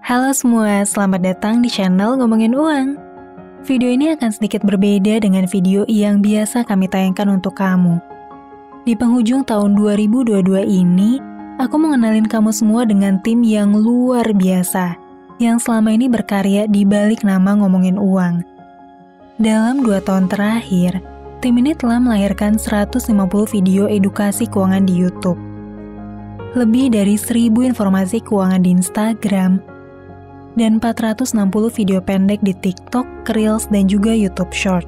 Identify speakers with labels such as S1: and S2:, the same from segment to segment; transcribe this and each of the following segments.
S1: Halo semua, selamat datang di channel Ngomongin Uang. Video ini akan sedikit berbeda dengan video yang biasa kami tayangkan untuk kamu. Di penghujung tahun 2022 ini, aku mau ngenalin kamu semua dengan tim yang luar biasa, yang selama ini berkarya di balik nama Ngomongin Uang. Dalam 2 tahun terakhir, tim ini telah melahirkan 150 video edukasi keuangan di YouTube. Lebih dari 1000 informasi keuangan di Instagram, dan 460 video pendek di TikTok, Reels, dan juga YouTube Short.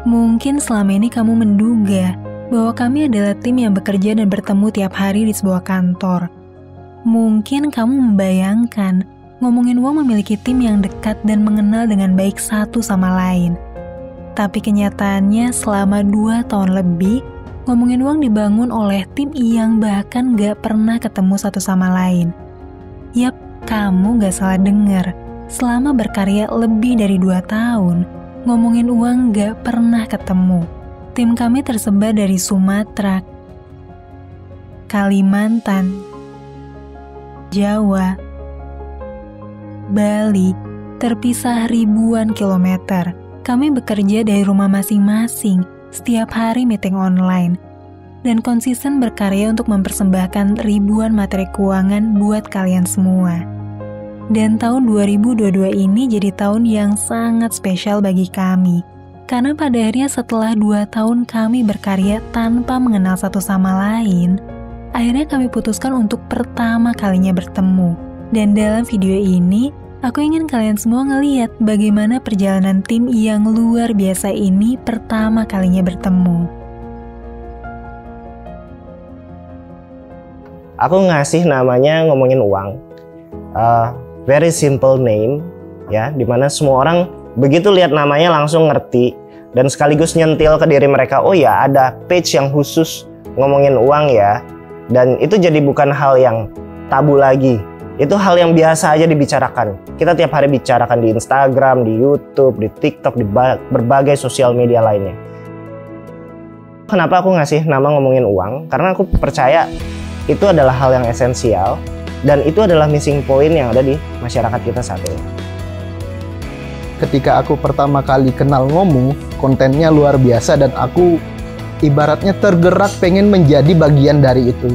S1: Mungkin selama ini kamu menduga bahwa kami adalah tim yang bekerja dan bertemu tiap hari di sebuah kantor. Mungkin kamu membayangkan Ngomongin Uang memiliki tim yang dekat dan mengenal dengan baik satu sama lain. Tapi kenyataannya selama 2 tahun lebih, Ngomongin Uang dibangun oleh tim yang bahkan gak pernah ketemu satu sama lain. Yap, kamu gak salah dengar. Selama berkarya lebih dari 2 tahun, Ngomongin Uang gak pernah ketemu. Tim kami tersebar dari Sumatera, Kalimantan, Jawa, Bali, terpisah ribuan kilometer. Kami bekerja dari rumah masing-masing, setiap hari meeting online, dan konsisten berkarya untuk mempersembahkan ribuan materi keuangan buat kalian semua. Dan tahun 2022 ini jadi tahun yang sangat spesial bagi kami, karena pada akhirnya setelah 2 tahun kami berkarya tanpa mengenal satu sama lain, akhirnya kami putuskan untuk pertama kalinya bertemu. Dan dalam video ini, aku ingin kalian semua ngeliat bagaimana perjalanan tim yang luar biasa ini pertama kalinya bertemu.
S2: Aku ngasih namanya Ngomongin Uang. Very simple name, ya, dimana semua orang begitu lihat namanya langsung ngerti dan sekaligus nyentil ke diri mereka, oh ya ada page yang khusus ngomongin uang ya. Dan itu jadi bukan hal yang tabu lagi. Itu hal yang biasa aja dibicarakan. Kita tiap hari bicarakan di Instagram, di YouTube, di TikTok, di berbagai sosial media lainnya. Kenapa aku ngasih nama Ngomongin Uang? Karena aku percaya itu adalah hal yang esensial dan itu adalah missing point yang ada di masyarakat kita saat ini.
S3: Ketika aku pertama kali kenal Ngomu, kontennya luar biasa dan aku ibaratnya tergerak pengen menjadi bagian dari itu.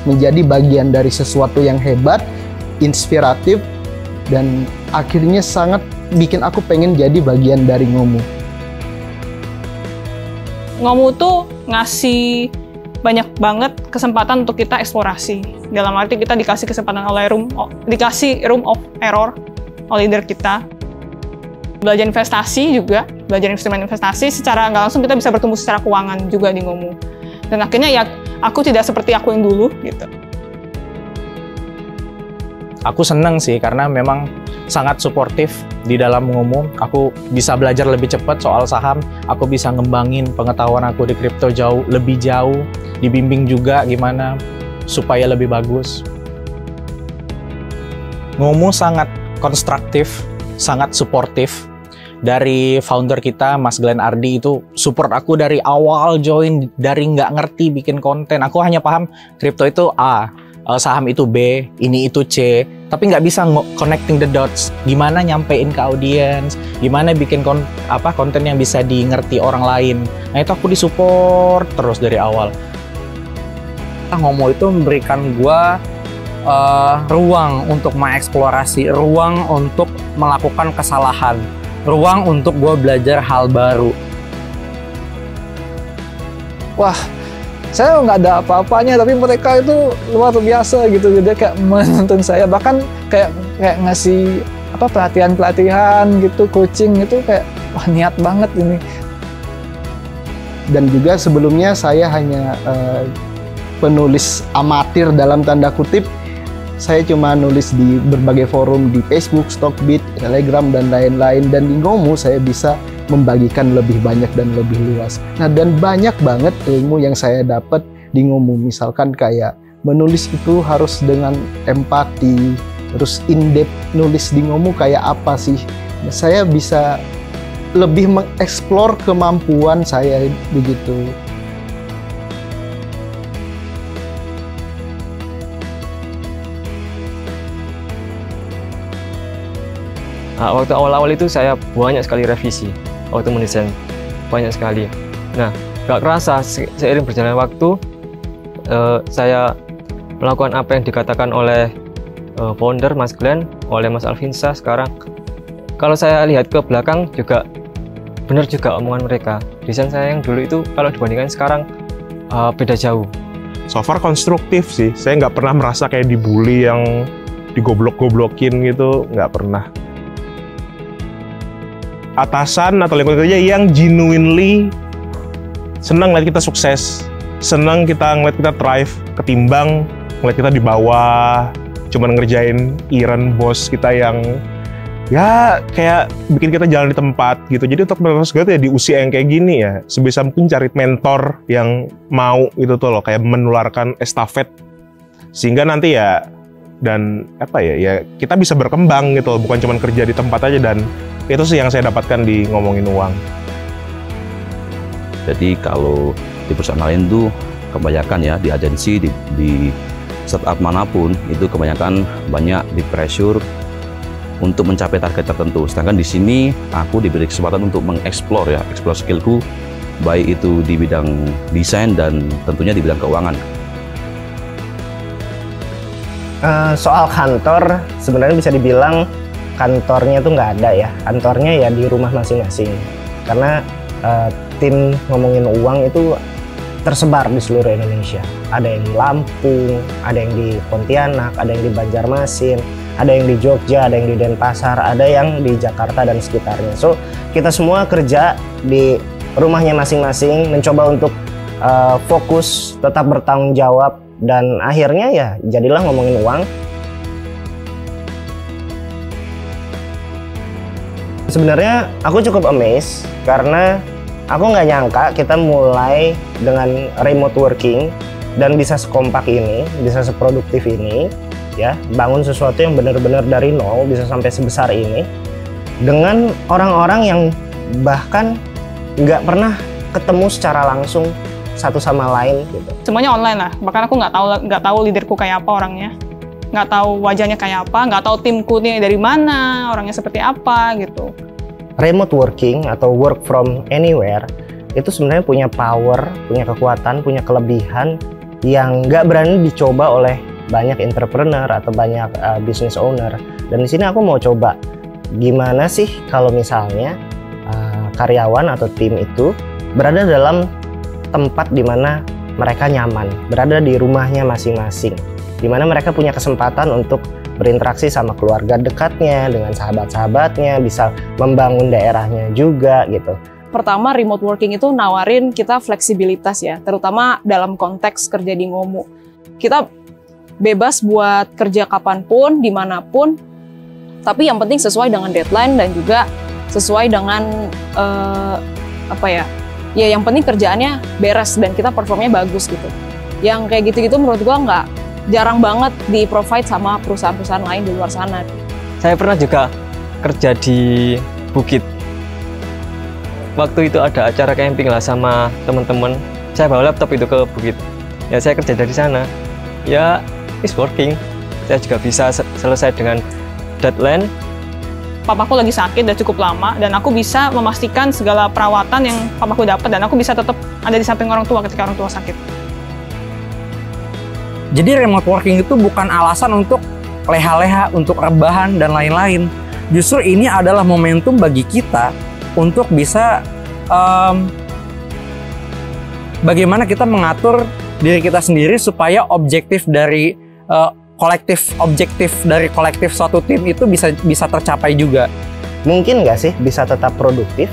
S3: Menjadi bagian dari sesuatu yang hebat, inspiratif, dan akhirnya sangat bikin aku pengen jadi bagian dari Ngomu.
S4: Ngomu tuh ngasih banyak banget kesempatan untuk kita eksplorasi. Dalam arti kita dikasih kesempatan dikasih room of error oleh leader kita. Belajar investasi juga, belajar instrumen investasi secara nggak langsung kita bisa bertumbuh secara keuangan juga di Ngomu. Dan akhirnya ya aku tidak seperti aku yang dulu gitu.
S5: Aku seneng sih karena memang sangat suportif di dalam Ngomu. Aku bisa belajar lebih cepat soal saham, aku bisa ngembangin pengetahuan aku di kripto lebih jauh, dibimbing juga gimana supaya lebih bagus. Ngomu sangat konstruktif, sangat suportif. Dari founder kita, Mas Glenn Ardi itu support aku dari awal join, dari nggak ngerti bikin konten. Aku hanya paham kripto itu A, saham itu B, ini itu C. Tapi nggak bisa connecting the dots. Gimana nyampein ke audiens, gimana bikin konten yang bisa dimengerti orang lain. Nah itu aku disupport terus dari awal.
S6: Ngomu itu memberikan gua ruang untuk mengeksplorasi, ruang untuk melakukan kesalahan, ruang untuk gue belajar hal baru. Wah, saya nggak ada apa-apanya, tapi mereka itu luar biasa gitu. Jadi kayak menuntun saya, bahkan kayak ngasih pelatihan gitu, coaching itu kayak wah niat banget ini.
S3: Dan juga sebelumnya saya hanya penulis amatir dalam tanda kutip. Saya cuma nulis di berbagai forum di Facebook, Stockbit, Telegram, dan lain-lain. Dan di Ngomu saya bisa membagikan lebih banyak dan lebih luas. Nah, dan banyak banget ilmu yang saya dapat di Ngomu. Misalkan kayak menulis itu harus dengan empati, terus in-depth nulis di Ngomu kayak apa sih. Nah, saya bisa lebih mengeksplor kemampuan saya begitu.
S7: Waktu awal-awal itu saya banyak sekali revisi waktu mendesain, banyak sekali. Nah, gak kerasa seiring berjalannya waktu saya melakukan apa yang dikatakan oleh founder Mas Glenn, oleh Mas Alvinsa sekarang. Kalau saya lihat ke belakang juga benar juga omongan mereka. Desain saya yang dulu itu kalau dibandingkan sekarang beda jauh.
S8: So far konstruktif sih, saya nggak pernah merasa kayak dibully yang digoblok-goblokin gitu, nggak pernah. Atasan atau lingkungan kerja yang genuinely senang ngeliat kita sukses, senang kita ngeliat kita thrive, ketimbang ngeliat kita di bawah, cuman ngerjain errand bos kita yang ya kayak bikin kita jalan di tempat gitu. Jadi untuk menurut gue tuh ya di usia yang kayak gini ya, sebisa mungkin cari mentor yang mau gitu tuh loh, kayak menularkan estafet, sehingga nanti ya dan apa ya kita bisa berkembang gitu loh, bukan cuma kerja di tempat aja. Dan itu sih yang saya dapatkan di Ngomongin Uang.
S9: Jadi kalau di perusahaan lain tuh kebanyakan ya di agensi, di startup manapun itu kebanyakan banyak di pressure untuk mencapai target tertentu. Sedangkan di sini aku diberi kesempatan untuk mengeksplor skillku, baik itu di bidang desain dan tentunya di bidang keuangan.
S2: Soal kantor, sebenarnya bisa dibilang kantornya tuh nggak ada ya. Kantornya ya di rumah masing-masing. Karena tim Ngomongin Uang itu tersebar di seluruh Indonesia. Ada yang di Lampung, ada yang di Pontianak, ada yang di Banjarmasin, ada yang di Jogja, ada yang di Denpasar, ada yang di Jakarta dan sekitarnya. So, kita semua kerja di rumahnya masing-masing, mencoba untuk fokus, tetap bertanggung jawab, dan akhirnya ya jadilah Ngomongin Uang. Sebenarnya aku cukup amazed karena aku nggak nyangka kita mulai dengan remote working dan bisa sekompak ini, bisa seproduktif ini, ya, bangun sesuatu yang benar-benar dari nol bisa sampai sebesar ini dengan orang-orang yang bahkan nggak pernah ketemu secara langsung satu sama lain gitu.
S4: Semuanya online lah, bahkan aku nggak tahu leaderku kayak apa orangnya, nggak tahu wajahnya kayak apa, nggak tahu timku nih dari mana, orangnya seperti apa gitu.
S2: Remote working atau work from anywhere itu sebenarnya punya power, punya kekuatan, punya kelebihan yang nggak berani dicoba oleh banyak entrepreneur atau banyak business owner. Dan di sini aku mau coba gimana sih kalau misalnya karyawan atau tim itu berada dalam tempat di mana mereka nyaman, berada di rumahnya masing-masing, di mana mereka punya kesempatan untuk berinteraksi sama keluarga dekatnya, dengan sahabat-sahabatnya, bisa membangun daerahnya juga gitu.
S10: Pertama, remote working itu nawarin kita fleksibilitas ya, terutama dalam konteks kerja di Ngomu. Kita bebas buat kerja kapanpun, dimanapun, tapi yang penting sesuai dengan deadline dan juga sesuai dengan ya yang penting kerjaannya beres dan kita performnya bagus gitu. Yang kayak gitu-gitu menurut gua jarang banget di-provide sama perusahaan-perusahaan lain di luar sana.
S7: Saya pernah juga kerja di Bukit. Waktu itu ada acara camping lah sama teman-teman. Saya bawa laptop itu ke Bukit. Ya saya kerja dari sana. Ya, it's working. Saya juga bisa selesai dengan deadline.
S4: Papaku lagi sakit dan cukup lama, dan aku bisa memastikan segala perawatan yang papaku dapat, dan aku bisa tetap ada di samping orang tua ketika orang tua sakit.
S5: Jadi remote working itu bukan alasan untuk leha-leha, untuk rebahan, dan lain-lain. Justru ini adalah momentum bagi kita untuk bisa bagaimana kita mengatur diri kita sendiri supaya objektif dari kolektif suatu tim itu bisa tercapai juga.
S2: Mungkin nggak sih bisa tetap produktif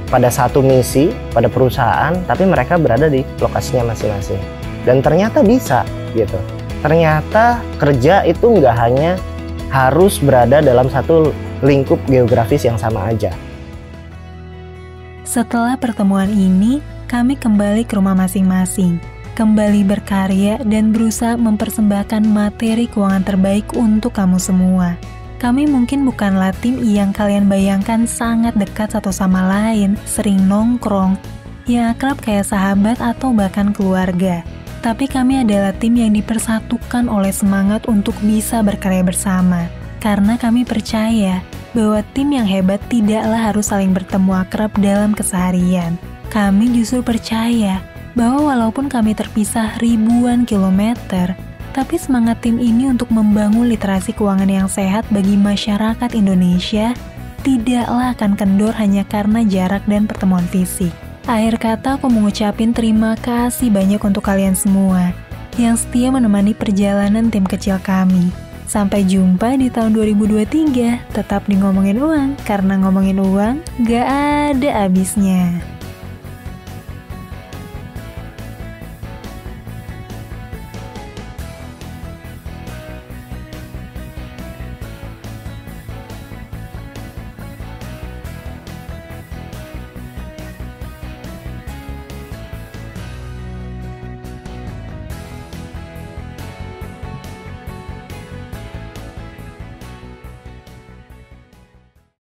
S2: pada satu misi, pada perusahaan, tapi mereka berada di lokasinya masing-masing. Dan ternyata bisa gitu. Ternyata kerja itu nggak hanya harus berada dalam satu lingkup geografis yang sama aja.
S1: Setelah pertemuan ini, kami kembali ke rumah masing-masing, kembali berkarya dan berusaha mempersembahkan materi keuangan terbaik untuk kamu semua. Kami mungkin bukanlah tim yang kalian bayangkan sangat dekat satu sama lain, sering nongkrong, yang akrab kayak sahabat atau bahkan keluarga. Tapi kami adalah tim yang dipersatukan oleh semangat untuk bisa berkarya bersama. Karena kami percaya bahwa tim yang hebat tidaklah harus saling bertemu akrab dalam keseharian. Kami justru percaya bahwa walaupun kami terpisah ribuan kilometer, tapi semangat tim ini untuk membangun literasi keuangan yang sehat bagi masyarakat Indonesia tidaklah akan kendor hanya karena jarak dan pertemuan fisik. Akhir kata aku mengucapin terima kasih banyak untuk kalian semua yang setia menemani perjalanan tim kecil kami. Sampai jumpa di tahun 2023, tetap di Ngomongin Uang, karena ngomongin uang gak ada habisnya.